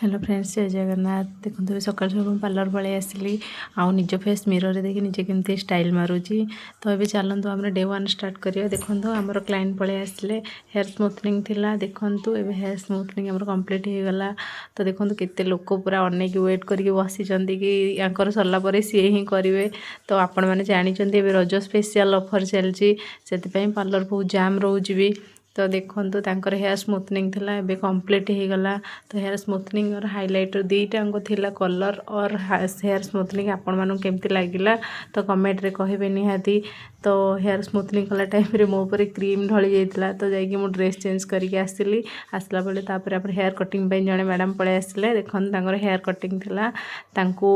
Hello friends, जय जगन्नाथ। देखो सकाल सकाल पार्लर पलि आसली आउ निज फेस मिरर देखिए निजे केमती स्टाइल मारुची। तो ये चलतु आम डे वन स्टार्ट करिया। देखो आमर क्लाइंट पलि आसले हेयर स्मूथनिंग थिला। देखु ए हेयर स्मूथनिंग आमर कंप्लीट हो गला। तो देखो केते लोक पूरा अनेक वेट करके बसी कि यार सरला पर सी ही करेंगे। तो आपण मैंने जानते रज स्पेशल ऑफर चलती से पार्लर बहुत जाम रोज भी। तो देखो तांकर हेयर स्मूथनिंग थिला एबे कंप्लीट हो गला। तो हेयर स्मूथनिंग और हाइलाइटर दुईटा थिला कलर और हेयर स्मूथनिंग आपण मानू केमती लागिला तो कमेंट रे कहिबे निहाती। तो हेयर स्मूथनिंग कला टाइम रे मो ऊपर क्रीम ढली जाइतिला। तो जाइए मु ड्रेस चेंज करके आसली। आसला बेले तापर आप हेयर कटिंग पे जड़े मैडम पळे आसले। देखो तांकर हेयर कटिंग थिला तांको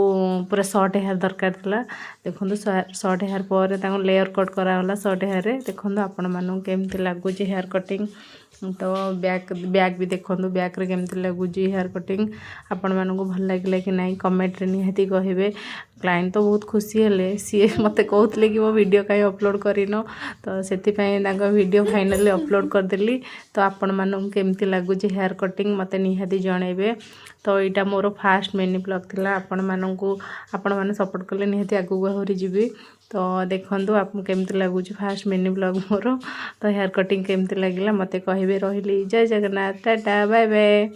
पूरा शॉर्ट हेयर दरकार थिला। देखो शॉर्ट हेयर पर तांको लेयर कट करागला शॉर्ट हेयर रे। देखो आपण मानू केमती लागुची हेयर कटिंग। तो बैक भी देखो बैक रे केमती लगुच हेयर कटिंग आपण मानू भल लगे कि नहीं कमेंट रे निहाती कहिबे। क्लाइंट तो बहुत खुशी हेले सी मते कहते कि वो वीडियो कहीं अपलोड करिनो। तो से वीडियो फाइनली अपलोड करदेली। तो आपण मानू केमती लगुच हेयर कटिंग मते निहाती जणेबे। तो यहाँ मोर फास्ट मिनी ब्लॉग थिला। आपण माने सपोर्ट कले निहाती आगू आहरी जीवी। तो देखो आप केमती लगुच फास्ट मिनी ब्लॉग मोर। तो हेयर कटिंग केमती लगिला मते कहिबे। रहिली जय जगन्नाथ, टाटा, बाय बाय।